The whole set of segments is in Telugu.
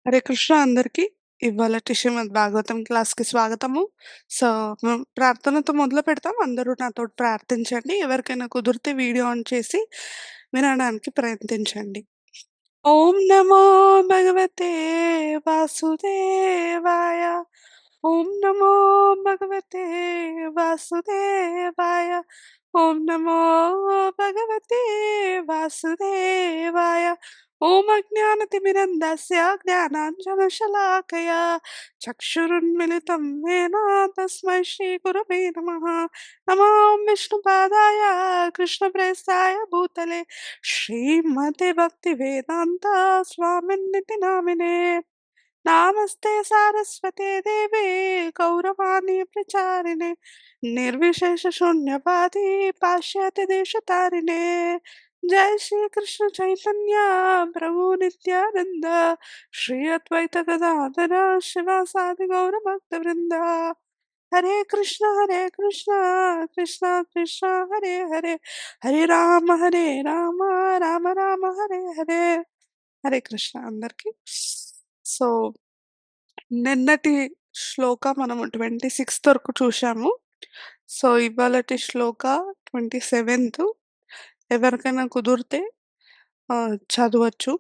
హరే కృష్ణ అందరికి. ఇవాళటి శ్రీమద్ భాగవతం క్లాస్‌కి స్వాగతము. సో, ప్రార్థనతో మొదలుపెడతాం. అందరూ నాతోటి ప్రార్థించండి. ఎవరికైనా కుదిరితే వీడియో ఆన్ చేసి వినడానికి ప్రయత్నించండి. ఓం నమో భగవతే వాసుదేవాయ. ఓం నమో భగవతే వాసుదేవాయ. ఓం నమో భగవతే వాసుదేవాయ. ఓం అజ్ఞానతిమిరంధస్య జ్ఞానాంజనశలాకయా చక్షురున్మిలితం येन తస్మై శ్రీగురవే నమః. నమో విష్ణుపాదాయ కృష్ణప్రేష్ఠాయ భూతలే శ్రీమతే భక్తివేదాంత స్వామిన్నితి నామినే. నామస్తే సారస్వతే దేవే గౌరవాణి ప్రచారిణే నిర్విశేష శూన్యవాది పాశ్చాత్య దేశతారిణే. జై శ్రీ కృష్ణ చైతన్య ప్రభు నిత్యానంద శ్రీ అద్వైత గదాధర శివాసాది గౌర భక్త వృంద. హరే కృష్ణ కృష్ణ కృష్ణ హరే హరే హరే రామ రామ రామ హరే హరే. హరే కృష్ణ అందరికి. సో నిన్నటి శ్లోక మనము 26 వరకు చూశాము. సో ఇవాళటి శ్లోక 27 ఎవరికైనా కుదిరితే చదవచ్చు.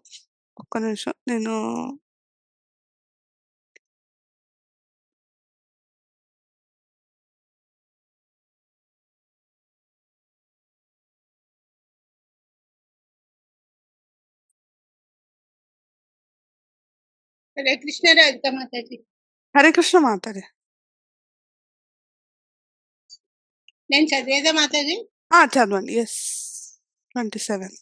ఒక్క నిమిషం నేను హరే కృష్ణ రాధిక మాతాజీ. హరే కృష్ణ మాతాజీ. నేను చదివేదా మాతాజీ? చదవండి. యెస్. 27.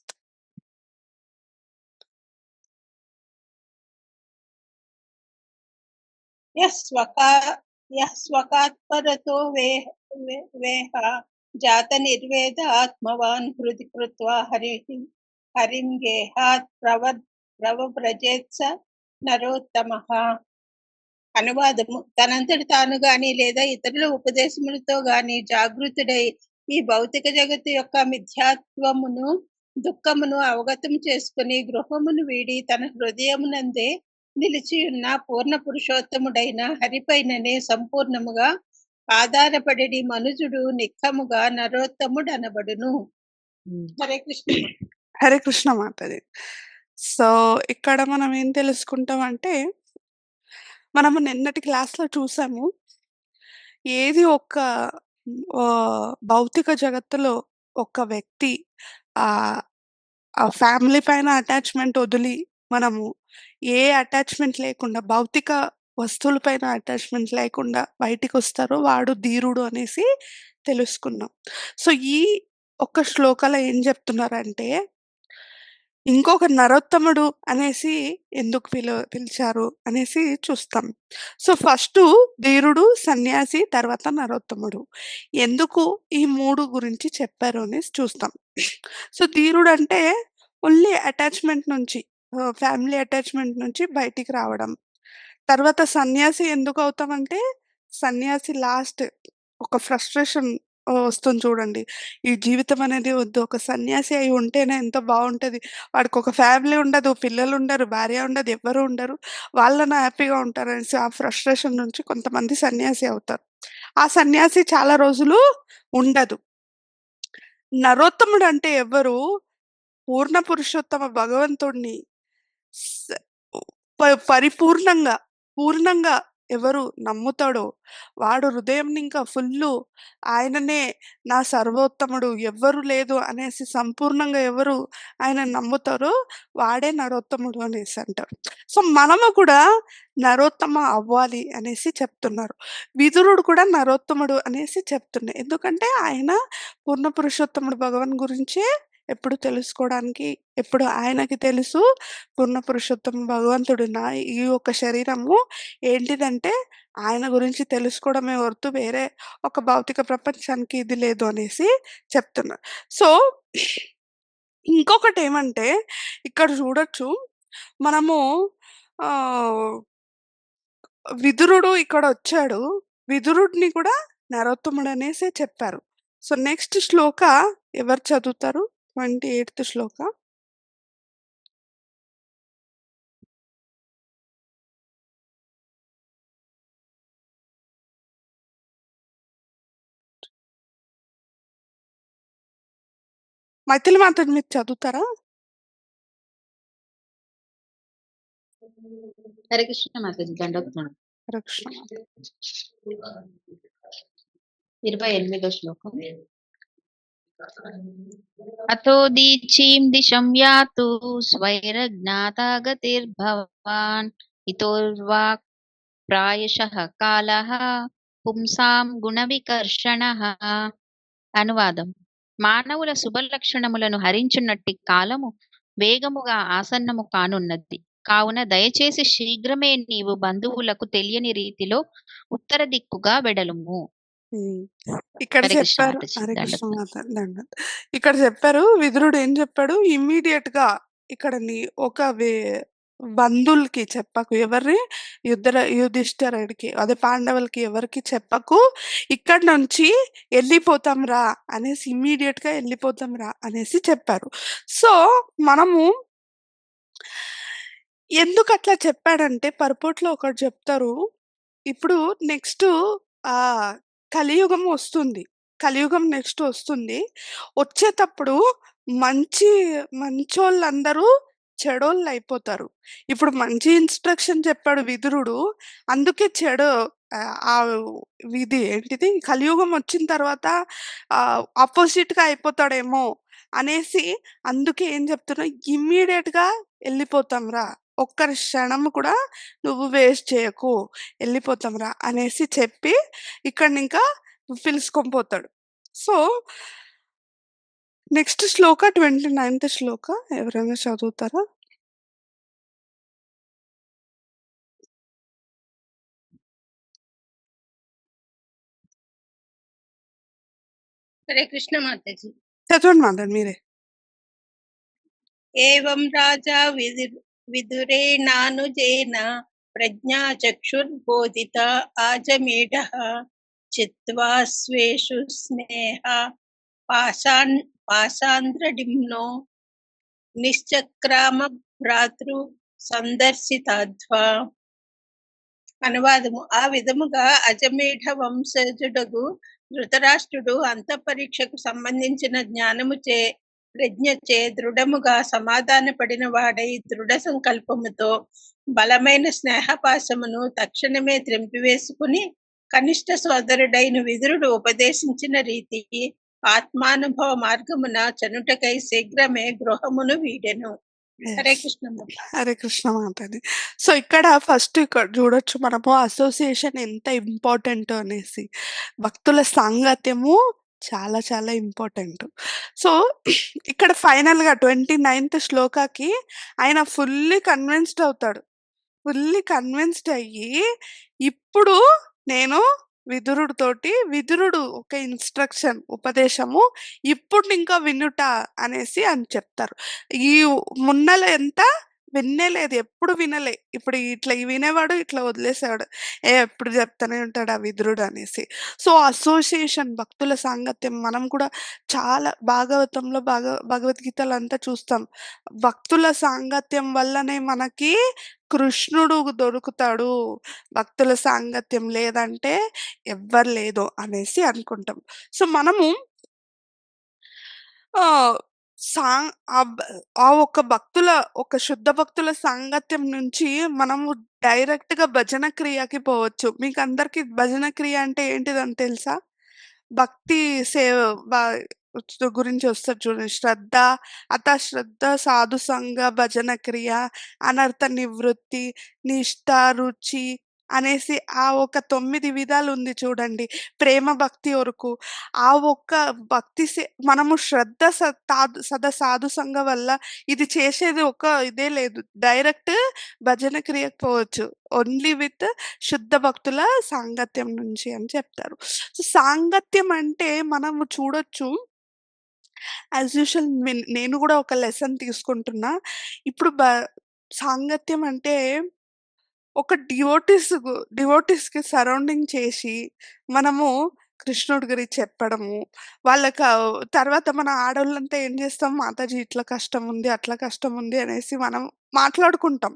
స్వకాత్పరతో వేహ జాత నిర్వేద ఆత్మవాన్ హృది కృత్వా హరిం గేహాత్ ప్రవ్రజేత్స నరోత్తమః. అనువాదము: తనంతటి తాను గాని లేదా ఇతరుల ఉపదేశములతో గాని జాగృతుడై ఈ భౌతిక జగత్తు యొక్క మిథ్యాత్వమును దుఃఖమును అవగతం చేసుకుని గృహమును వీడి తన హృదయమునందే నిలిచి ఉన్న పూర్ణ పురుషోత్తముడైన హరిపైననే సంపూర్ణముగా ఆధారపడి మనుజుడు నిక్కముగా నరోత్తముడనబడును. హరే కృష్ణ. హరే కృష్ణ మాతాజీ. సో ఇక్కడ మనం ఏం తెలుసుకుంటామంటే, మనము నిన్నటి క్లాస్‌లో చూసాము. ఏది ఒక భౌతిక జగత్తులో ఒక వ్యక్తి ఆహ్, ఆ ఫ్యామిలీ పైన అటాచ్‌మెంట్ వదిలి, మనము ఏ అటాచ్‌మెంట్ లేకుండా భౌతిక వస్తువుల పైన అటాచ్‌మెంట్ లేకుండా బయటికొస్తారో వాడు ధీరుడు అనేసి తెలుసుకున్నాం. సో ఈ ఒక్క శ్లోకాలో ఏం చెప్తున్నారంటే, ఇంకొక నరోత్తముడు అనేసి ఎందుకు పిలిచారు అనేసి చూస్తాం. సో ఫస్టు ధీరుడు, సన్యాసి, తర్వాత నరోత్తముడు. ఎందుకు ఈ 3 గురించి చెప్పారు అనేసి చూస్తాం. సో ధీరుడంటే ఓన్లీ అటాచ్‌మెంట్ నుంచి ఫ్యామిలీ అటాచ్‌మెంట్ నుంచి బయటికి రావడం. తర్వాత సన్యాసి ఎందుకవుతామంటే, సన్యాసి లాస్ట్ ఒక ఫ్రస్ట్రేషన్ వస్తుంది చూడండి. ఈ జీవితం అనేది వద్దు. ఒక సన్యాసి అయి ఉంటేనే ఎంత బావుంటది. వాడికొక ఫ్యామిలీ ఉండదు, పిల్లలుండరు, భార్య ఉండదు, ఎవ్వరు ఉండరు. వాళ్ళన్నా హ్యాపీగా ఉంటారనేసి ఆ ఫ్రస్ట్రేషన్ నుంచి కొంతమంది సన్యాసి అవుతారు. ఆ సన్యాసి చాలా రోజులు ఉండదు. నరోత్తముడంటే ఎవరు? పూర్ణ పురుషోత్తమ భగవంతుడిని స్ పరిపూర్ణంగా, పూర్ణంగా ఎవరు నమ్ముతాడో, వాడు హృదయంని ఇంకా ఫుల్లు ఆయననే నా సర్వోత్తముడు, ఎవ్వరు లేదు అనేసి సంపూర్ణంగా ఎవరు ఆయనని నమ్ముతారో, వాడే నరోత్తముడు అనేసి అంటారు. సో, మనము కూడా నరోత్తమ అవ్వాలి అనేసి చెప్తున్నారు. విదురుడు కూడా నరోత్తముడు అనేసి చెప్తున్నాయి. ఎందుకంటే ఆయన పూర్ణ పురుషోత్తముడు భగవాన్ గురించే ఎప్పుడు తెలుసుకోవడానికి ఎప్పుడు ఆయనకి తెలుసు పూర్ణ పురుషోత్తమ భగవంతుడు ఈ యొక్క శరీరము ఏంటిదంటే ఆయన గురించి తెలుసుకోవడమే వరకు వేరే ఒక భౌతిక ప్రపంచానికి ఇది లేదు అనేసి చెప్తున్నారు. సో ఇంకొకటేమంటే ఇక్కడ చూడొచ్చు మనము ఆహ్, విదురుడు ఇక్కడొచ్చాడు. విదురుడిని కూడా నరోత్తముడనేసే చెప్పారు. సో నెక్స్ట్ శ్లోక ఎవరు చదువుతారు? 28థ్ శ్లోక. మైథిలి మాతని మీరు చదువుతారా? హరే కృష్ణ మాతాజీ దండోత్సవం. హరే కృష్ణ మాత. 28వ శ్లోకం. అతో దీచీం దిశం యాతు స్వైరజ్ఞాతాగతిర్భవాన్ ఇతోర్వాక్ ప్రాయశః కాలః పుంసాం గుణవికర్షణః. అనువాదం: మానవుల శుభలక్షణములను హరించున్నట్టి కాలము వేగముగా ఆసన్నము కానున్నది. కావున దయచేసి శీఘ్రమే నీవు బంధువులకు తెలియని రీతిలో ఉత్తర దిక్కుగా వెడలుము. ఇక్కడ హరే కృష్ణ చెప్పారు. మాతాజీ హరే కృష్ణ దండోత్సవం. మాత దండం. ఇక్కడ చెప్పారు విదురుడు ఏం చెప్పాడు, ఇమ్మీడియట్ గా ఇక్కడ నీ ఒక బంధువులకి చెప్పకు, ఎవరి యుధిష్ఠిరుడికి అదే పాండవులకి ఎవరికి చెప్పకు, ఇక్కడ నుంచి వెళ్ళిపోతాం రా అనేసి, ఇమ్మీడియట్ గా వెళ్ళిపోతాం రా అనేసి చెప్పారు. సో మనము ఎందుకు అట్లా చెప్పాడంటే పర్పోట్లో ఒకటి చెప్తారు. ఇప్పుడు నెక్స్ట్ కలియుగం వస్తుంది. కలియుగం నెక్స్ట్ వస్తుంది. వచ్చేటప్పుడు మంచోళ్ళందరూ చెడోళ్ళయిపోతారు. ఇప్పుడు మంచి ఇన్‌స్ట్రక్షన్ చెప్పాడు విదురుడు. అందుకే చెడు ఇది ఏంటిది కలియుగం వచ్చిన తర్వాత అపోజిట్‌గా అయిపోతాడేమో అనేసి, అందుకే ఏం చెప్తున్నా, ఇమ్మీడియేట్‌గా ఎళ్ళిపోతాం రా. ఒక్క క్షణం కూడా నువ్వు వేస్ట్ చేయకు, వెళ్ళిపోతాం రా అనేసి చెప్పి ఇక్కడనింకా పిలుచుకొని పోతాడు. సో నెక్స్ట్ శ్లోక 29th శ్లోక ఎవరైనా చదువుతారా? హరే కృష్ణ మాతాజీ. చదవండి మాధవ్ మీరే. ఏవం రాజా విదురేణానుజేన ప్రజ్ఞా చక్షుర్బోధిత ఆజమేఢః చిత్వా స్వేషు స్నేహ పాశాంధ్రడిమ్నో నిశ్చక్రామ భ్రాతృ సందర్శితాధ్వా. అనువాదము: ఆ విధముగా అజమేఢ వంశజుడగు ధృతరాష్ట్రుడు అంతఃపరీక్షకు సంబంధించిన జ్ఞానముచే ప్రజ్ఞచే దృఢముగా సమాధానపడిన వాడై దృఢ సంకల్పముతో బలమైన స్నేహపాశమును తక్షణమే త్రెంపివేసుకుని కనిష్ట సోదరుడైన విదురుడు ఉపదేశించిన రీతికి ఆత్మానుభవ మార్గమున చనుటకై శీఘ్రమే గృహమును వీడెను. హరే కృష్ణ. హరే కృష్ణ మాతాజీ. సో ఇక్కడ ఫస్ట్ ఇక్కడ చూడొచ్చు మనము అసోసియేషన్ ఎంత ఇంపార్టెంట్ అనేసి. భక్తుల సాంగత్యము చాలా చాలా ఇంపార్టెంట్. సో ఇక్కడ ఫైనల్‌గా 29th శ్లోకాకి ఆయన ఫుల్లీ కన్విన్స్డ్ అవుతాడు. ఫుల్లీ కన్విన్స్డ్ అయ్యి, ఇప్పుడు నేను విదురుడు ఒక ఇన్‌స్ట్రక్షన్ ఉపదేశము ఇప్పుడు ఇంకా వినుట అనేసి అని చెప్తారు. ఈ మున్నల ఎంత వినలేదు, ఎప్పుడు వినలే. ఇప్పుడు ఇట్లా వినేవాడు ఇట్లా వదిలేసేవాడు. ఎప్పుడు చెప్తానే ఉంటాడు ఆ విదురుడు అనేసి. సో అసోసియేషన్, భక్తుల సాంగత్యం మనం కూడా చాలా భాగవతంలో భగవద్గీతలో అంతా చూస్తాం. భక్తుల సాంగత్యం వల్లనే మనకి కృష్ణుడు దొరుకుతాడు. భక్తుల సాంగత్యం లేదంటే ఎవ్వరు లేదు అనేసి అనుకుంటాం. సో మనము ఆహ్, సా ఆ ఒక్క ఒక శుద్ధ భక్తుల సాంగత్యం నుంచి మనము డైరెక్ట్‌గా భజన క్రియకి పోవచ్చు. మీకందరికి భజన క్రియ అంటే ఏంటిదని తెలుసా? భక్తి సేవ బ గురించి వస్తది చూడండి. శ్రద్ధ, శ్రద్ధ, సాధు సంగ, భజన క్రియ, అనర్థ నివృత్తి, నిష్ఠ, రుచి అనేసి ఆ ఒక 9 విధాలు ఉంది చూడండి. ప్రేమ భక్తి వరకు. ఆ ఒక్క మనము శ్రద్ధ సాధు సంగ వల్ల ఇది చేసేది ఇదే లేదు. డైరెక్ట్ భజన క్రియకి పోవచ్చు. ఓన్లీ విత్ శుద్ధ భక్తుల సాంగత్యం నుంచి అని చెప్తారు. సో సాంగత్యం అంటే మనము చూడొచ్చు. యాజ్ యూజువల్ నేను కూడా ఒక లెసన్ తీసుకుంటున్నా. ఇప్పుడు సాంగత్యం అంటే ఒక డివోటీస్‌కి సరౌండింగ్ చేసి మనము కృష్ణుడి గురించి చెప్పడము. తర్వాత మన ఆడోళ్ళంతా ఏం చేస్తాం, మాతాజీ ఇట్లా కష్టం ఉంది, అట్లా కష్టం ఉంది అనేసి మనం మాట్లాడుకుంటాం.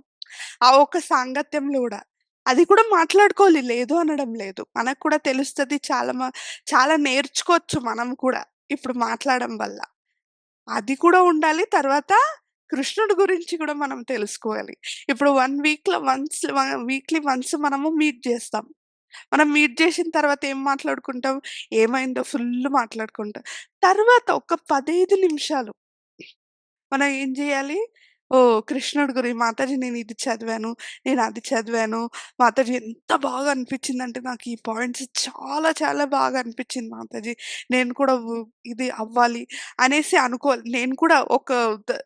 ఆ ఒక్క సాంగత్యంలో గూడా. అది కూడా మాట్లాడుకోవాలి, లేదు అనడం లేదు. మనకు కూడా తెలుస్తది. చాలా నేర్చుకోవచ్చు మనం కూడా ఇప్పుడు మాట్లాడడం వల్ల. అది కూడా ఉండాలి. తర్వాత కృష్ణుడి గురించి కూడా మనం తెలుసుకోవాలి. ఇప్పుడు 1 వీక్లీ వన్స్ మనము మీట్ జేస్తాం. మనం మీట్ జేసిన తర్వాత ఏం మాట్లాడుకుంటాం? ఏమైందో ఫుల్లు మాట్లాడుకుంటాం. తర్వాత ఒక 15 నిమిషాలు మనం ఏం జేయాలి? ఓహ్! కృష్ణుడి మాతాజీ నేనిది చదివాను, నేనది చదివాను. మాతాజీ ఎంత బాగా అనిపిచ్చిందంటే నాకు ఈ పాయింట్స్ చాలా చాలా బాగా అనిపిచ్చింది మాతాజీ. నేను కూడా ఇది అవ్వాలి అనేసి అనుకోవాలి. నేను కూడా ఒక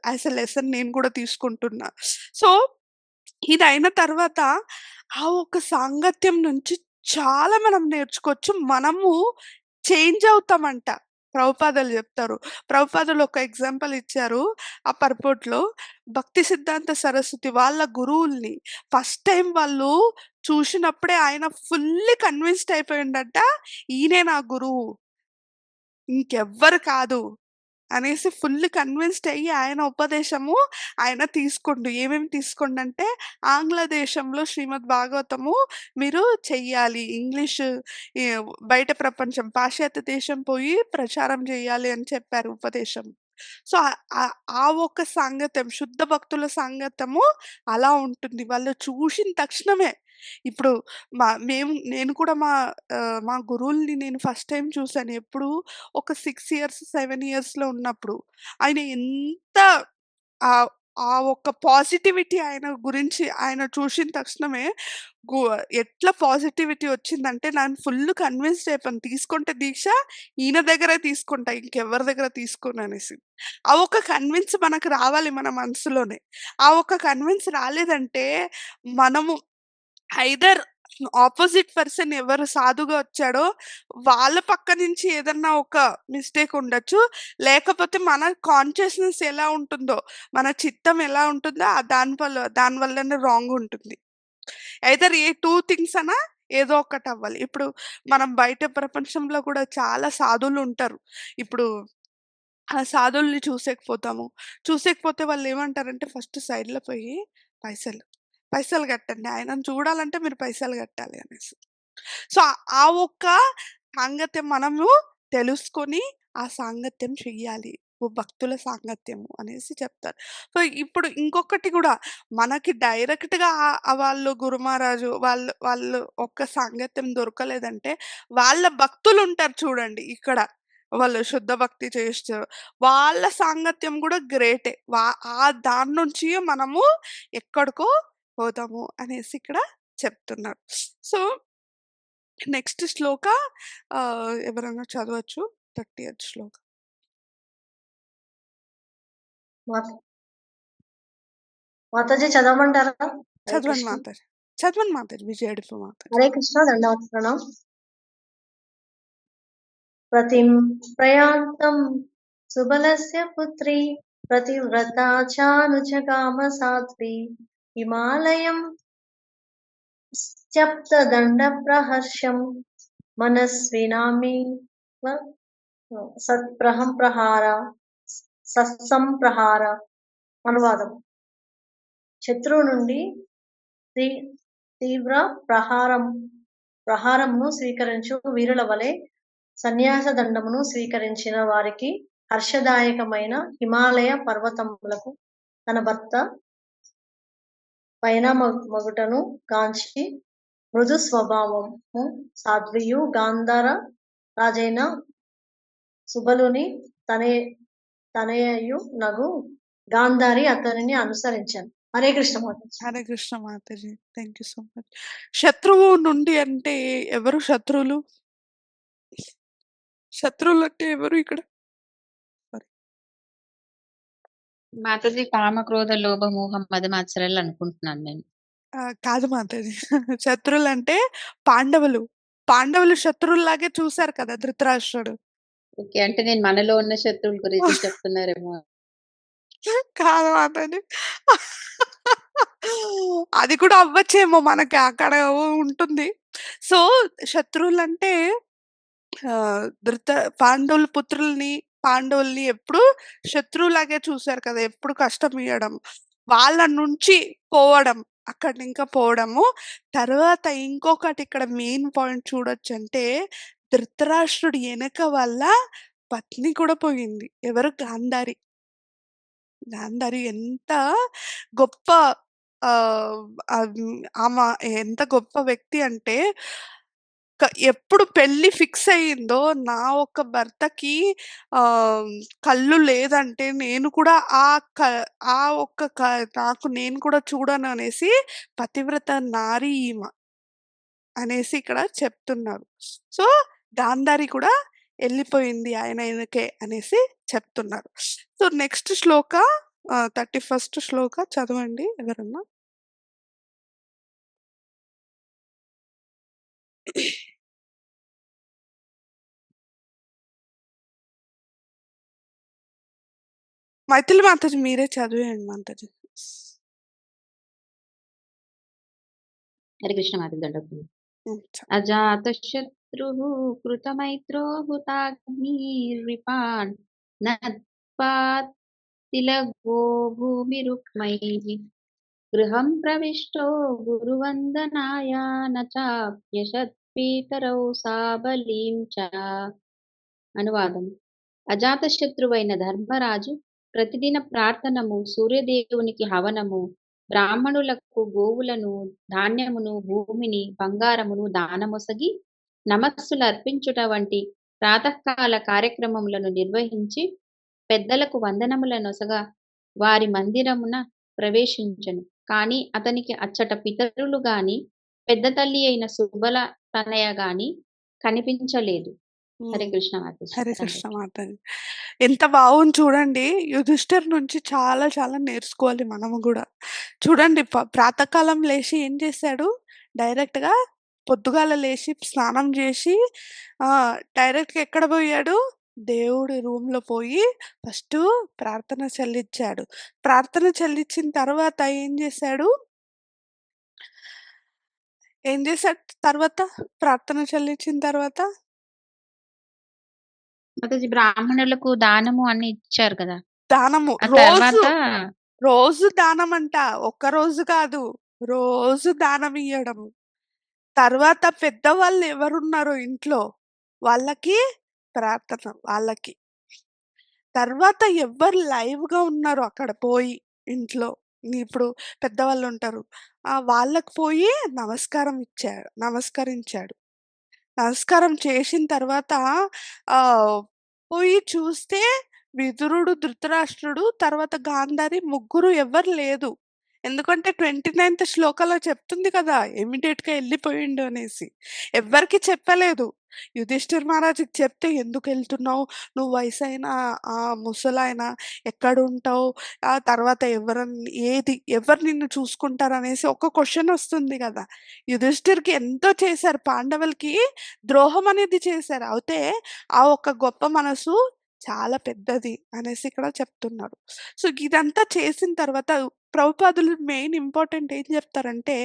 యాస్ ఎ లెసన్ నేను కూడా తీసుకుంటున్నా. సో, ఇదయిన తర్వాత ఆ ఒక్క సాంగత్యం నుంచి చాలా మనం నేర్చుకోవచ్చు. మనము చేంజ్ అవుతామంట. ప్రభుపాదులు జెప్తారు. ప్రభుపాదులు ఒక ఎగ్జాంపుల్ ఇచ్చారు. ఆ పర్పోర్ట్‌లో భక్తి సిద్ధాంత సరస్వతి వాళ్ళ గురువుల్ని ఫస్ట్ టైమ్ వాళ్ళు చూషినప్పుడే ఆయన ఫుల్లీ కన్విన్స్‌డ్ అయిపోయిండంట. ఈయనే నా గురువు. ఇంకెవ్వరు కాదు. అనేసి ఫుల్ కన్విన్స్‌డ్ అయ్యి ఆయన ఉపదేశము ఆయన తీసుకుండు. ఏమేమి తీసుకుండంటే, ఆంగ్ల దేశంలో శ్రీమద్ భాగవతము మీరు చెయ్యాలి. ఇంగ్లీషు ఈ బయట ప్రపంచం పాశ్చాత్య దేశం పోయి ప్రచారం జేయాలి అని చెప్పారు ఉపదేశం. సో, ఆ ఒక్క సాంగత్యం శుద్ధ భక్తుల సాంగత్యము అలా ఉంటుంది. వాళ్ళు చూషిన తక్షణమే ఇప్పుడు నేను కూడా మా గురువుల్ని నేను ఫస్ట్ టైమ్ చూసాను. ఎప్పుడు ఒక 6 ఇయర్స్, 7 ఇయర్స్‌లో ఉన్నప్పుడు. ఆయన ఎంత ఆహ్, ఆ ఒక్క పాజిటివిటీ ఆయన గురించి ఆయన చూసిన తక్షణమే గు ఎట్లా పాజిటివిటీ వచ్చిందంటే నేను ఫుల్ కన్విన్స్డ్ అయిపోయాను. తీసుకుంటే దీక్ష ఈయన దగ్గరే తీసుకుంటా. ఇంకెవరి దగ్గర తీసుకోననేసి. ఆ ఒక్క కన్విన్స్ మనకు రావాలి మన మనసులోనే. ఆ ఒక్క కన్విన్స్ రాలేదంటే మనము ఐదర్ ఆపోజిట్ పర్సన్ ఎవరు సాధుగా వచ్చాడో, వాళ్ళ పక్క నుంచి ఏదన్నా ఒక మిస్టేక్ ఉండొచ్చు. లేకపోతే మన కాన్షియస్‌నెస్ ఎలా ఉంటుందో, మన చిత్తం ఎలా ఉంటుందో దాని వల్లనే రాంగ్ ఉంటుంది. ఐదర్ ఏ 2 థింగ్స్ అన్నా ఏదో ఒకటి అవ్వాలి. ఇప్పుడు మనం బయట ప్రపంచంలో కూడా చాలా సాధువులుంటారు. ఇప్పుడు ఆ సాధువుల్ని చూసేకపోతాము. చూసేకపోతే వాళ్ళేమంటారంటే ఫస్ట్ సైడ్‌లో పోయి పైసలు, పైసలు కట్టండి. ఆయనను చూడాలంటే మీరు పైసలు కట్టాలి అనేసి. సో, ఆ ఒక్క సాంగత్యం మనము తెలుసుకొని, ఆ సాంగత్యం చెయ్యాలి. భక్తుల సాంగత్యము అనేసి చెప్తారు. సో, ఇప్పుడు ఇంకొకటి గూడా మనకి డైరెక్ట్‌గా వాళ్ళు గురు మహారాజు వాళ్ళు ఒక్క సాంగత్యం దొరకలేదంటే, వాళ్ళ భక్తులుంటారు చూడండి ఇక్కడ. వాళ్ళు శుద్ధ భక్తి చేస్తారు. వాళ్ళ సాంగత్యం గూడా గ్రేటే. దాని నుంచి మనము ఎక్కడికో పోతాము అనేసి ఇక్కడ చెప్తున్నారు. సో నెక్స్ట్ శ్లోక ఎవరైనా చదవచ్చు. 30థ్ శ్లోక. మాత మాతాజీ చదవమంటారా? హరే చదవండి కృష్ణ. మాతాజీ. చదవండి మాతాజీ. విజయడిపు మాతాజీ. హరే కృష్ణ దండవత్ ప్రణాం. ప్రతిం ప్రయాంతం సుబలస్య పుత్రి ప్రతివ్రతా చానుజగామ సాధ్వి హిమాలయం త్యక్తదండ ప్రహర్షం మనస్వినామి సత్సంప్రహార. అనువాదం: శత్రువు నుండి తీవ్ర ప్రహారమును స్వీకరించు వీరుల వలె సన్యాస దండమును స్వీకరించిన వారికి హర్షదాయకమైన హిమాలయ పర్వతములకు తన భర్త పైన మగుటను గాంచి మృదు స్వభావము సాధ్వియు గాంధార రాజైన సుబలుని తనయయు నగు గాంధారి అతనిని అనుసరించాను. Hare Krishna Mataji. Hare Krishna Mataji. Thank you so much. శత్రువు నుండి అంటే ఎవరు శత్రువులు? శత్రువులు అంటే ఎవరు ఇక్కడ? మాతాజీ కామ, క్రోధ, లోభ, మోహం, మదమాత్సరాలు అనుకుంటున్నాను నేను. కాదు మాతాజీ. శత్రువులంటే పాండవులు. పాండవులు శత్రువుల్లాగే చూసారు కదా ధృతరాష్ట్రుడు. ఓకే. అంటే నేను మనలో ఉన్న శత్రువుల గురించి చెప్తున్నారేమో. కాదు మాతాజీ. అది కూడా అవ్వచ్చేమో మనకి అక్కడ ఉంటుంది. సో, శత్రువులంటే పాండవుల్ని ఎప్పుడు శత్రువులాగే చూసారు కదా! ఎప్పుడు కష్టమియ్యడం. వాళ్ళ నుంచి పోవడం. అక్కడినింకా పోవడము. తర్వాత ఇంకొకటి ఇక్కడ మెయిన్ పాయింట్ చూడొచ్చంటే, ధృతరాష్ట్రుడి ఎనక వాళ్ళ పత్ని కూడా పోయింది. ఎవరు? గాంధారి. గాంధారి ఎంత గొప్ప ఆహ్, ఆమె ఎంత గొప్ప వ్యక్తి అంటే ఎప్పుడు పెళ్లి ఫిక్స్ అయ్యిందో, నా ఒక్క భర్తకి ఆహ్, కళ్ళు లేదంటే నేను కూడా క ఆ ఒక్క నాకు నేను కూడా చూడననేసి పతివ్రత నారి ఈమ అనేసి ఇక్కడ చెప్తున్నారు. సో, గాంధారి కూడా ఎళ్ళిపోయింది ఆయన ఎనకే అనేసి చెప్తున్నారు. సో, నెక్స్ట్ శ్లోక 31 శ్లోక చదవండి ఎవరన్నా? మైథిలి మాతాజీ మీరే చదివేయండి మాతాజీ. హరే కృష్ణ మాత దండకు. హ్మ్. అజాతశత్రుః కృతమైత్రో హుతాగ్నిర్విపాన్ నత్పాత్ తిలగో భూమిరుక్మైః గృహం ప్రవిష్టో గురువందనాయ న చాప్యశత్ పితరౌ సాబలీం చ. అనువాదం. అజాతశత్రువైన ధర్మరాజు ప్రతిదిన ప్రార్థనము, సూర్యదేవునికి హవనము, బ్రాహ్మణులకు గోవులను, ధాన్యమును, భూమిని, బంగారమును దానమొసగి నమస్సులు అర్పించుట వంటి ప్రాతకాల కార్యక్రమములను నిర్వహించి పెద్దలకు వందనములనొసగా వారి మందిరమున ప్రవేశించెను. కాని అతనికి అచ్చట పితరులు గాని పెద్ద తల్లి అయిన సుబల తనయ గాని కనిపించలేదు. హరే హ్మ్. కృష్ణ మాతాజీ. హరే కృష్ణ దండకి. మాతాజీ. ఎంత బాగుంది చూడండి. యుధిష్ఠిర్ నుంచి చాలా చాలా నేర్చుకోవాలి మనము గూడా. చూడండి ప్రాతకాలం లేచి ఏం చేశాడు? డైరెక్ట్‌గా పొద్దుగాల లేచి స్నానం జేసి డైరెక్ట్‌గా ఎక్కడ బోయాడు? దేవుడి రూమ్‌లో పోయి ఫస్టు ప్రార్థన చెల్లించాడు. ప్రార్థన చెల్లించిన తర్వాత ఏం జేశాడు తర్వాత? ప్రార్థన చెల్లించిన తర్వాత? మాతాజీ బ్రాహ్మణులకు దానము అన్ని ఇచ్చారు కదా! దానము. ఆ తర్వాత రోజు దానమంట. ఒక్కరోజు కాదు. రోజు దానమియ్యడము. తర్వాత పెద్దవాళ్ళు ఎవరున్నారో ఇంట్లో వాళ్ళకి ప్రార్థన వాళ్ళకి. తర్వాత ఎవ్వరు లైవ్‌గా ఉన్నారో అక్కడ పోయి ఇంట్లో. ఇప్పుడు పెద్దవాళ్ళుంటారు. వాళ్ళకి పోయి నమస్కరించాడు. నమస్కారం చేసిన తర్వాత ఆహ్, పోయి చూస్తే విదురుడు, ధృతరాష్ట్రుడు, తర్వాత గాంధారి ముగ్గురు ఎవ్వరు లేదు. ఎందుకంటే 29థ్ శ్లోకంలో చెప్తుంది కదా! ఇమ్మీడియేట్‌గా ఎళ్ళిపోయిండు అనేసి. ఎవ్వరికీ చెప్పలేదు. యుధిష్ఠిర్ మహారాజుకి చెప్తే "ఎందుకెళ్తున్నావు? నువ్వు వయసైన ముసలాయన ఎక్కడుంటావు? తర్వాత ఎవరు నిన్ను చూసుకుంటారనేసి ఒక క్వెషనొస్తుంది గదా! యుధిష్ఠిర్‌కి ఎంతో చేశారు. పాండవులకి ద్రోహం అనేది చేశారు. అయితే ఆ ఒక్క గొప్ప మనసు చాలా పెద్దది అనేసి ఇక్కడ చెప్తున్నారు. సో, ఇదంతా చేసిన తర్వాత ప్రభుపాదులు మెయిన్ ఇంపార్టెంట్ ఏం చెప్తారంటే,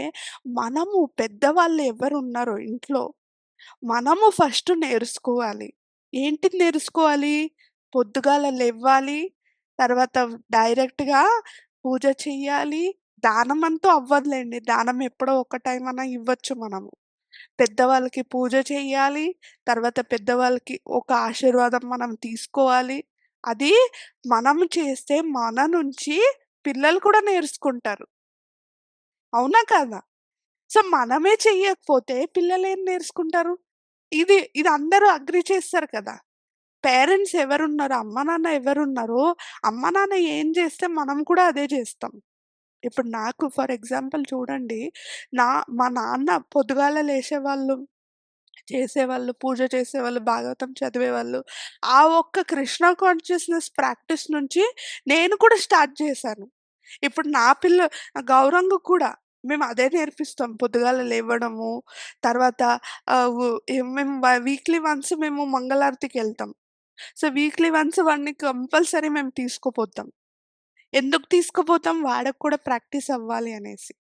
మనము పెద్దవాళ్ళు ఎవరున్నారో ఇంట్లో, మనము ఫస్ట్ నేర్చుకోవాలి. ఏంటిది నేర్చుకోవాలి? పొద్దుగాల లెవ్వాలి. తర్వాత డైరెక్ట్‌గా పూజ చెయ్యాలి. దానం అంటూ అవ్వదులెండి. దానం ఎప్పుడో ఒక టైం అన్నా ఇవ్వచ్చు మనము. పెద్దవాళ్ళకి పూజ చెయ్యాలి. తర్వాత పెద్దవాళ్ళకి ఒక ఆశీర్వాదం మనం తీసుకోవాలి. అది మనం చేస్తే మన నుంచి పిల్లలు కూడా నేర్చుకుంటారు. అవునా కాదా? సో, మనమే చెయ్యకపోతే పిల్లలేం నేర్చుకుంటారు? ఇది అందరూ అగ్రీ చేస్తారు కదా! పేరెంట్స్ ఎవరున్నారో, అమ్మ, నాన్న ఎవరున్నారో, అమ్మ, నాన్న ఏం చేస్తే మనం కూడా అదే చేస్తాం. ఇప్పుడు నాకు ఫర్ ఎగ్జాంపుల్ చూడండి, నా మా నాన్న పొద్దుగాల లేసేవాళ్ళు, చేసేవాళ్ళు, పూజ చేసేవాళ్ళు, భాగవతం చదివేవాళ్ళు. ఆ ఒక్క కృష్ణ కాన్షియస్‌నెస్ ప్రాక్టీస్ నుంచి నేను కూడా స్టార్ట్ చేశాను. ఇప్పుడు నా గౌరంగకు కూడా మేము అదే నేర్పిస్తాం. పొద్దుగాల లేవడము, తర్వాత ఆహ్, వు మేము వీక్లీ వన్స్ మేము మంగళారతికెళ్తాం. సో, వీక్లీ వన్స్ వాడిని కంపల్సరీ మేము తీసుకుపోతాం. ఎందుకు తీసుకుపోతాం? వాడికి కూడా ప్రాక్టీస్ అవ్వాలి అనేసి.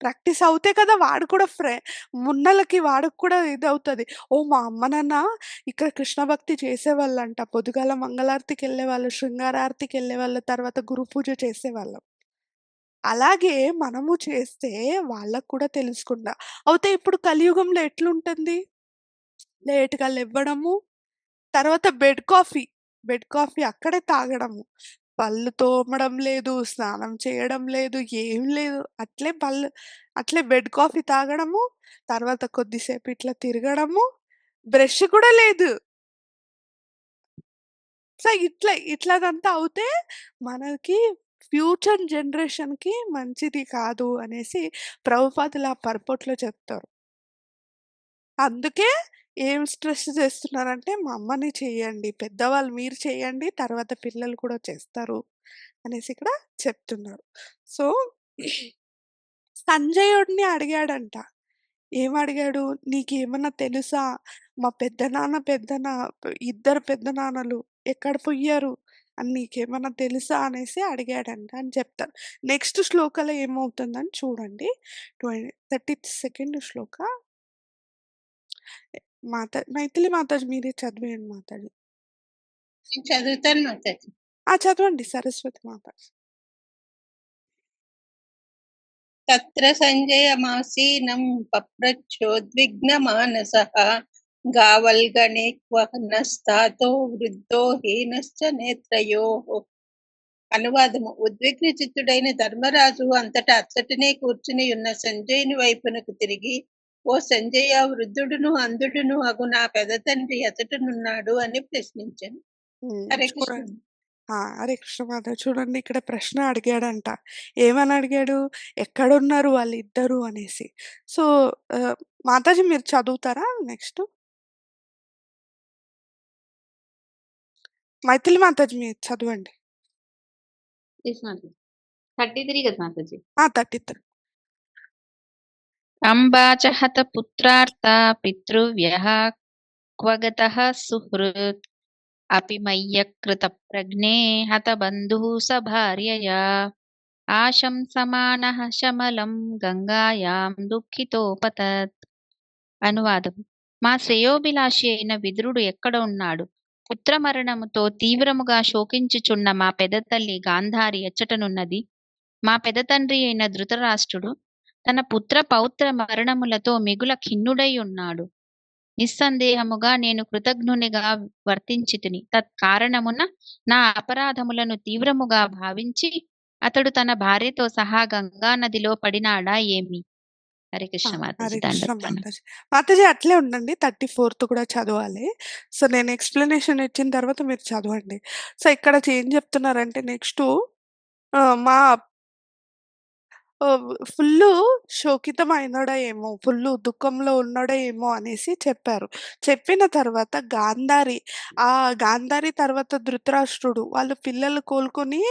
ప్రాక్టీస్ అవుతే కదా వాడు కూడా మున్నలకి వాడికి కూడా ఇదవుతది. ఓహ్! మా అమ్మ, నాన్న ఇక్కడ కృష్ణ భక్తి చేసేవాళ్ళంట. పొద్దుగాల మంగళారతికెళ్ళేవాళ్ళు, శృంగారారతికెళ్ళేవాళ్ళు, తర్వాత గురు పూజ చేసేవాళ్ళం. అలాగే మనము చేస్తే వాళ్ళకి కూడా తెలుసుకుంటా. అయితే ఇప్పుడు కలియుగంలో ఎట్లుంటుంది? లేట్‌గా లెవ్వడము, తర్వాత బెడ్ కాఫీ అక్కడే తాగడము. పళ్ళు తోమడం లేదు, స్నానం చేయడం లేదు, ఏం లేదు. అట్లే బెడ్ కాఫీ తాగడము, తర్వాత కొద్దిసేపు ఇట్లా తిరగడము, బ్రష్ కూడా లేదు. సో, ఇట్లాగంతా అవుతే మనకి ఫ్యూచర్ జనరేషన్‌కి మంచిది కాదు అనేసి ప్రభుపాదులు ఆ పరపట్లో చెప్తారు. అందుకే ఏం స్ట్రెస్ చేస్తున్నారంటే, మా అమ్మని చెయ్యండి, పెద్దవాళ్ళు మీరు చేయండి, తర్వాత పిల్లలు కూడా చేస్తారు అనేసి ఇక్కడ చెప్తున్నారు. సో, సంజయుడిని అడిగాడంట. ఏమడిగాడు? "నీకేమన్నా తెలుసా? మా ఇద్దరు పెద్దనాన్నలు ఎక్కడ పొయ్యారు అని నీకేమన్నా తెలుసా?" అనేసి అడిగాడంట అని చెప్తారు. నెక్స్ట్ శ్లోకాలో ఏమవుతుందని చూడండి. 32nd శ్లోక. మైథిలి మాతాజీ మీరే చదివేయండి మాతాజీ. నేను చదువుతాను మాతాజీ. చదవండి సరస్వతి మాతాజీ. తత్ర సంజయమాసీనం పప్రచ్ఛోద్విగ్నమానసః గావల్గణే క్వఃనస్తాతో వృద్ధో హీనశ్చ నేత్రయోః. అనువాదము. ఉద్విగ్న చిత్తుడైన ధర్మరాజు అంతటా అచ్చటనే కూర్చుని ఉన్న సంజయుని వైపునకు తిరిగి, "ఓ సంజయ, వృద్ధుడును అంధుడును అగు నా పెద తండ్రి ఎచ్చటనున్నాడు" అని ప్రశ్నించాను. హరే కృష్ణ. హరే కృష్ణ మాతాజీ. చూడండి ఇక్కడ ప్రశ్న అడిగాడంట. ఏమని అడిగాడు? ఎక్కడున్నారు వాళ్ళిద్దరు అనేసి. సో, మాతాజీ మీరు చదువుతారా నెక్స్ట్? మైథిలి మాతాజీ మీరు చదవండి. యెస్ మాతాజీ. 33 కదా మాతాజీ. 33. అంబాచ హత పుత్రార్తా పితృవ్యః క్వగతః సుహృత్ అపి మయ్యకృత ప్రజ్ఞే హత బంధుః స భార్యయా ఆశంసమానః శమలం గంగాయాం దుఃఖితోపతత్. అనువాదం. మా శ్రేయోభిలాషి అయిన విదురుడు ఎక్కడ ఉన్నాడు? పుత్రమరణముతో తీవ్రముగా శోకించుచున్న మా పెదతల్లి గాంధారి ఎచ్చటనున్నది? మా పెదతండ్రి అయిన ధృతరాష్ట్రుడు తన పుత్ర పౌత్ర మరణములతో మిగుల ఖిన్నుడై ఉన్నాడు. నిస్సందేహముగా నేను కృతజ్ఞునిగా వర్తించితిని. తత్కారణమున నా అపరాధములను తీవ్రముగా భావించి అతడు తన భార్యతో సహా గంగా నదిలో పడినాడా ఏమి? హరే కృష్ణ మాతాజీ. హరే కృష్ణ దండోత్. మాతాజీ. మాతాజీ అట్లే ఉండండి. 34th కూడా చదవాలి. సో, నేను ఎక్స్‌ప్లనేషన్ ఇచ్చిన తర్వాత మీరు చదవండి. సో, ఇక్కడ ఏం చెప్తున్నారంటే నెక్స్టు మా ఫుల్లు శోకితమైనడో ఏమో, ఫుల్లు దుఃఖంలో ఉన్నాడో ఏమో అనేసి చెప్పారు. చెప్పిన తర్వాత గాంధారి తర్వాత ధృతరాష్ట్రుడు వాళ్ళు పిల్లలు కోలుకొని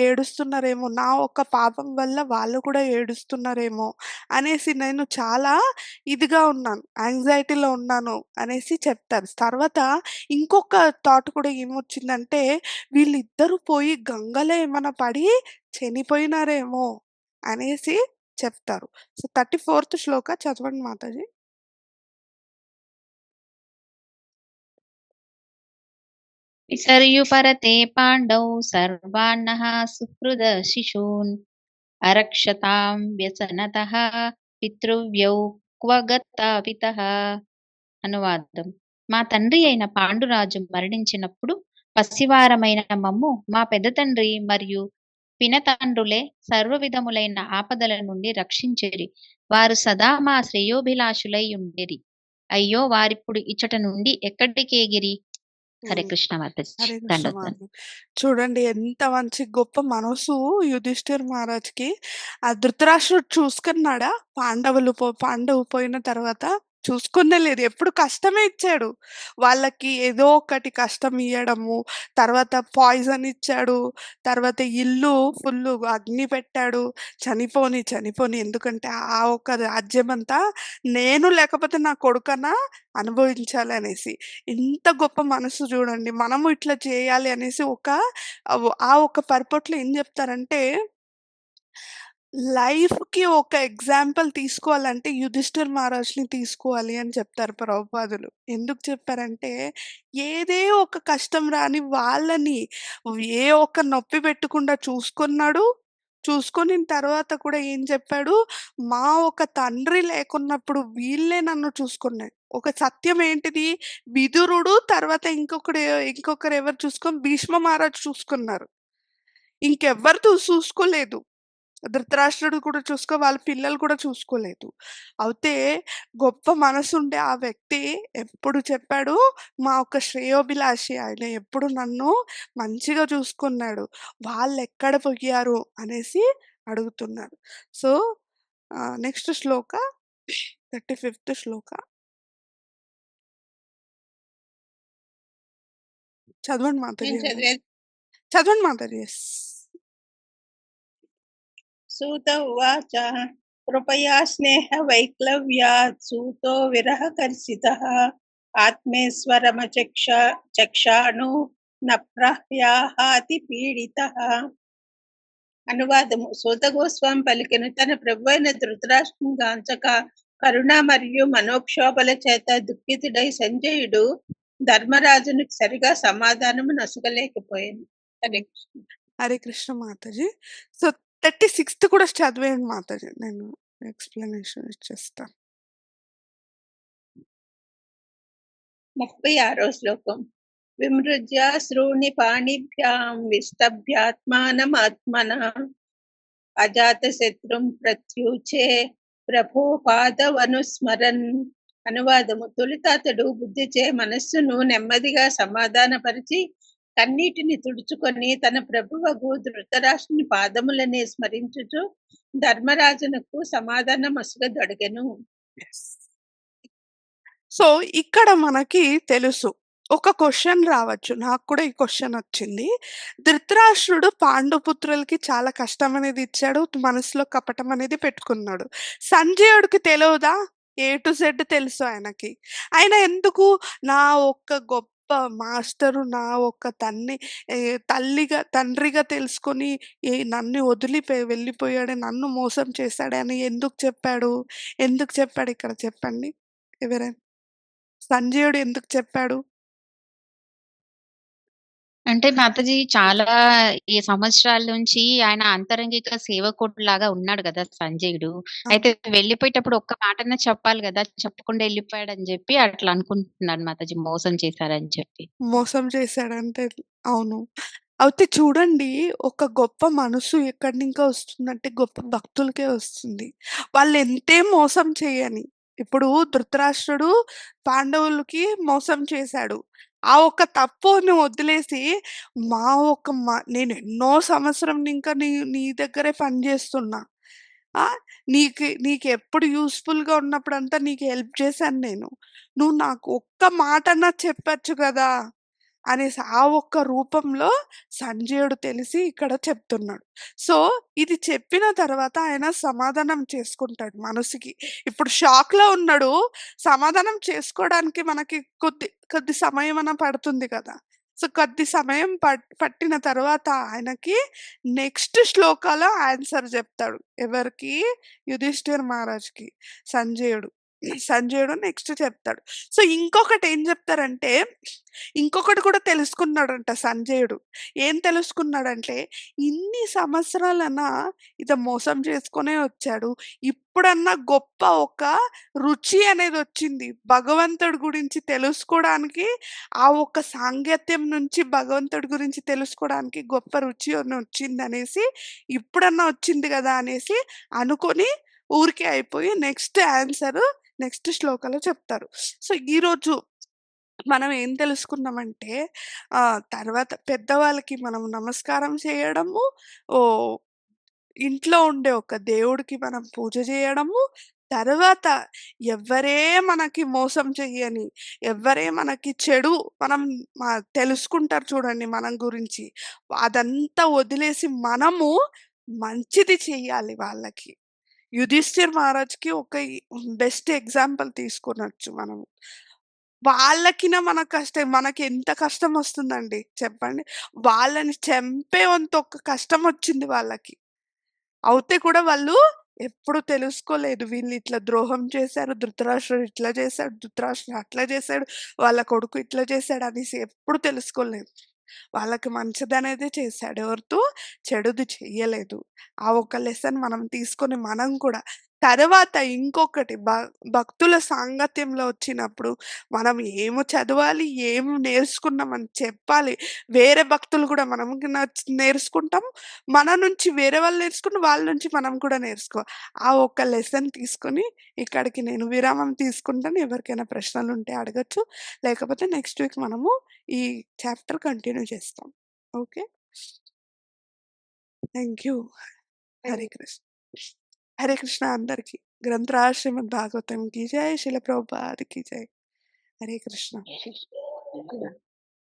ఏడుస్తున్నారేమో, నా ఒక్క పాపం వల్ల వాళ్ళు కూడా ఏడుస్తున్నారేమో అనేసి నేను చాలా ఇదిగా ఉన్నాను, యాంగ్జైటీలో ఉన్నాను అనేసి చెప్తారు. తర్వాత ఇంకొక థాట్ కూడా ఏమొచ్చిందంటే, వీళ్ళిద్దరూ పోయి గంగలో ఏమన్నా పడి చనిపోయినారేమో అనేసి చెప్తారు. సో, 34th శ్లోక చదవండి మాతాజీ. విసర్యుపరతే పాండౌ సర్వాన్నః సుహృద శిశూన్ అరక్షతాం వ్యసనతః పితృవ్యౌ క్వ గతా పితః. అనువాదం. మా తండ్రి అయిన పాండురాజు మరణించినప్పుడు పసివారమైన మమ్ము మా పెదతండ్రి మరియు పినతండ్రులే సర్వవిధములైన ఆపదల నుండి రక్షించిరి. వారు సదా మా శ్రేయోభిలాషులై ఉండిరి. అయ్యో, వారిప్పుడు ఇచ్చట నుండి ఎక్కడికేగిరి? హరే హ్మ్. కృష్ణ మాతాజీ. హరే కృష్ణ దండోత్. మాతాజీ. చూడండి ఎంత మంచి గొప్ప మనసు యుధిష్ఠిర్ మహారాజ్‌కి. ఆ ధృతరాష్ట్రుడు చూసుకున్నాడా? పాండవు పోయిన తర్వాత చూసుకునే లేదు. ఎప్పుడు కష్టమే ఇచ్చాడు. వాళ్ళకి ఏదో ఒకటి కష్టం ఇయ్యడము, తర్వాత పాయిజన్ ఇచ్చాడు, తర్వాత ఇల్లు ఫుల్లు అగ్ని పెట్టాడు. చనిపోని ఎందుకంటే ఆ ఒక్క రాజ్యమంతా నేను లేకపోతే నా కొడుకన్నా అనుభవించాలనేసి. ఎంత గొప్ప మనసు చూడండి. మనము ఇట్లా చేయాలి అనేసి ఆ ఒక్క పర్పస్‌లో ఏం చెప్తారంటే, లైఫ్‌కి ఒక ఎగ్జాంపుల్ తీసుకోవాలంటే యుధిష్ఠిర్ మహారాజ్‌ని తీసుకోవాలి అని చెప్తారు ప్రభుపాదులు. ఎందుకు చెప్పారంటే, ఏదే ఒక కష్టం రాని వాళ్ళని ఏ ఒక్క నొప్పి పెట్టకుండా చూసుకున్నాడు. చూసుకొనిన తర్వాత కూడా ఏం చెప్పాడు, మా ఒక తండ్రి లేకున్నప్పుడు వీళ్ళే నన్ను చూసుకున్నారు. ఒక సత్యం ఏంటిది? విదురుడు తర్వాత ఇంకొకరు ఎవరు భీష్మ మహారాజు చూసుకున్నారు. ఇంకెవ్వరు చూసుకోలేదు. ధృతరాష్ట్రుడు కూడా వాళ్ళ పిల్లలు కూడా చూసుకోలేదు. అయితే గొప్ప మనసుండే ఆ వ్యక్తి ఎప్పుడు చెప్పాడు, మా ఒక శ్రేయోభిలాషి ఆయన ఎప్పుడు నన్ను మంచిగా చూసుకున్నాడు. వాళ్ళెక్కడ పోయారు అనేసి అడుగుతున్నాడు. సో, నెక్స్ట్ శ్లోక 35th శ్లోక. చదవండి మాతాజీ నేను ఏమన్నా. చదివేది. చదవండి మాతాజీ. యెస్. సూత ఉవాచ కృపయా స్నేహ వైక్లవ్యాత్ సూతో విరహకర్షితః ఆత్మేశ్వరమచక్ష చక్షాణు నప్రహ్యాహాతి పీడితః. అనువాదము. సూత గోస్వామి పలికెను. తన ప్రభువైన ధృతరాష్ట్రుని గాంచక కరుణ మరియు మనోక్షోభల చేత దుఃఖితుడై సంజయుడు ధర్మరాజునికి సరిగా సమాధానము నొసగలేకపోయాను. హరే కృష్ణ. హరే కృష్ణ మాతాజీ. సో, 36th కూడా చదివేయండి మాతాజీ. నేను ఎక్స్‌ప్లనేషన్ ఇచ్చేస్తాను. 36వ శ్లోకం. విమృజ్య శ్రూణి పాణిభ్యాం విష్టభ్యాత్మానమాత్మన అజాతశత్రుం ప్రత్యూచే ప్రభో పాదవనుస్మరన్. అనువాదము. తొలుత అతడు బుద్ధిచే మనస్సును నెమ్మదిగా సమాధానపరిచి కన్నీటిని తుడుచుకొని తన ప్రభువగు ధృతరాష్ట్రుని పాదములనే స్మరించుచు ధర్మరాజునకు సమాధానం మసుగదొడగెను. యెస్. సో, ఇక్కడ మనకి తెలుసు. ఒక క్వెషన్ రావచ్చు. నాకు కూడా ఈ క్వెషన్ వచ్చింది. ధృతరాష్ట్రుడు పాండుపుత్రులకి చాలా కష్టం అనేది ఇచ్చాడు. మనసులో కపటం అనేది పెట్టుకున్నాడు. సంజయుడికి తెలవదా? ఏ టు జెడ్ తెలుసు ఆయనకి. ఆయన ఎందుకు నా ఒక్క గొప్ప మాస్టరు, నా ఒక్క తండ్రిగా తెలుసుకొని నన్ను వెళ్ళిపోయాడు, నన్ను మోసం చేశాడని ఎందుకు చెప్పాడు? ఎందుకు చెప్పాడు ఇక్కడ చెప్పండి ఎవరైనా? సంజయుడు ఎందుకు చెప్పాడు? అంటే మాతాజీ చాలా ఈ సంవత్సరాల నుంచి ఆయన అంతరంగిక సేవకుడిలాగా ఉన్నాడు గదా సంజయుడు. ఆ! అయితే వెళ్ళిపోయేటప్పుడు ఒక్క మాటన్నా చెప్పాలి గదా! చెప్పకుండా ఎళ్ళిపోయాడని జెప్పి అట్లా అనుకుంటున్నాను మాతాజీ మోసం చేశారని చెప్పి. మోసం చేశాడంటే అవును. అయితే చూడండి, ఒక గొప్ప మనసు ఎక్కడి నుంకో వస్తుందంటే గొప్ప భక్తులకే వస్తుంది. వాళ్ళెంతే మోసం చేయని. ఇప్పుడు ధృతరాష్ట్రుడు పాండవులకి మోసం చేశాడు. ఆ ఒక్క తప్పుని వదిలేసి మా ఒక నేనెన్నో సంవత్సరం ఇంకా నీ నీ దగ్గరే పని చేస్తున్నా. ఆ! నీకెప్పుడు యూజ్‌ఫుల్‌గా ఉన్నప్పుడంతా నీకు హెల్ప్ చేశాను నేను. నువ్వు నాకు ఒక్క మాటన్నా చెప్పొచ్చు గదా! అనేసి ఆ ఒక్క రూపంలో సంజయుడు తెలిసి ఇక్కడ చెప్తున్నాడు. సో, ఇది చెప్పిన తర్వాత ఆయన సమాధానం చేసుకుంటాడు మనసుకి. ఇప్పుడు షాక్‌లో ఉన్నాడు. సమాధానం చేసుకోవడానికి మనకి కొద్ది సమయమన్నా పడుతుంది కదా! సో, కొద్ది సమయం పట్టిన తర్వాత ఆయనకి నెక్స్ట్ శ్లోకాలో ఆన్సర్ జెప్తాడు. ఎవరికి? యుధిష్ఠిర్ మహారాజ్‌కి సంజయుడు. సంజయుడు నెక్స్ట్ చెప్తాడు. సో, ఇంకొకటి ఏం జెప్తారంటే, ఇంకొకటి కూడా తెలుసుకున్నాడంట సంజయుడు. ఏం తెలుసుకున్నాడంటే, ఇన్ని సంవత్సరాలనా మోసం చేసుకొనే వచ్చాడు. ఇప్పుడన్నా గొప్ప ఒక రుచి అనేదొచ్చింది. భగవంతుడి గురించి తెలుసుకోవడానికి, ఆ ఒక్క సాంగత్యం నుంచి భగవంతుడి గురించి తెలుసుకోవడానికి గొప్ప రుచి వచ్చిందనేసి, ఇప్పుడన్నా వచ్చింది గదా! అనేసి అనుకోని ఊరికే అయిపోయి నెక్స్ట్ శ్లోకాలో చెప్తారు. సో, ఈరోజు మనం ఏం తెలుసుకున్నామంటే తర్వాత పెద్దవాళ్ళకి మనం నమస్కారం చేయడము, ఓహ్! ఇంట్లో ఉండే ఒక దేవుడికి మనం పూజ చేయడము, తర్వాత ఎవ్వరే మనకి మోసం చెయ్యని, ఎవ్వరే మనకి చెడు మనం తెలుసుకుంటారు చూడండి మనం గురించి. అదంతా వదిలేసి మనము మంచిది చెయ్యాలి వాళ్ళకి. యుధిష్ఠిర్ మహారాజ్‌కి ఒక బెస్ట్ ఎగ్జాంపుల్ తీసుకొనొచ్చు మనము. వాళ్ళకిన మనకెంత కష్టమొస్తుందండి చెప్పండి. వాళ్ళని చంపేంత ఒక కష్టమొచ్చింది వాళ్ళకి. అవుతే కూడా వాళ్ళు ఎప్పుడు తెలుసుకోలేదు. వీళ్ళిట్లా ద్రోహం చేశారు, ధృతరాష్ట్రుడు ఇట్లా చేశాడు, ధృతరాష్ట్రుడు అట్లా చేశాడు, వాళ్ళ కొడుకు ఇట్లా చేశాడనేసి ఎప్పుడు తెలుసుకోలేదు. వాళ్ళకి మంచిదనేదే చేశాడు. ఎవరితో చెడుది చెయ్యలేదు. ఆ ఒక్క లెసన్ మనం తీసుకొని మనం కూడా తర్వాత ఇంకొకటి భక్తుల సాంగత్యంలో వచ్చినప్పుడు మనం ఏమి చదవాలి, ఏమి నేర్చుకున్నామని చెప్పాలి. వేరే భక్తులు కూడా మనం నేర్చుకుంటాం. మన నుంచి వేరే వాళ్ళు నేర్చుకుని, వాళ్ళ నుంచి మనం కూడా ఆ ఒక్క లెసన్ తీసుకొని ఇక్కడికి నేను విరామం తీసుకుంటాను. ఎవరికైనా ప్రశ్నలుంటే అడగొచ్చు. లేకపోతే నెక్స్ట్ వీక్ మనము ఈ చాప్టర్ కంటిన్యూ చేస్తాం. Okay. Thank you. Hare Krishna. Hare Krishna అందరికి. గ్రంథరాజ్ శ్రీమద్ భాగవతం కీ జై. శిల ప్రభుపాద్ కీ జై. హరే కృష్ణ.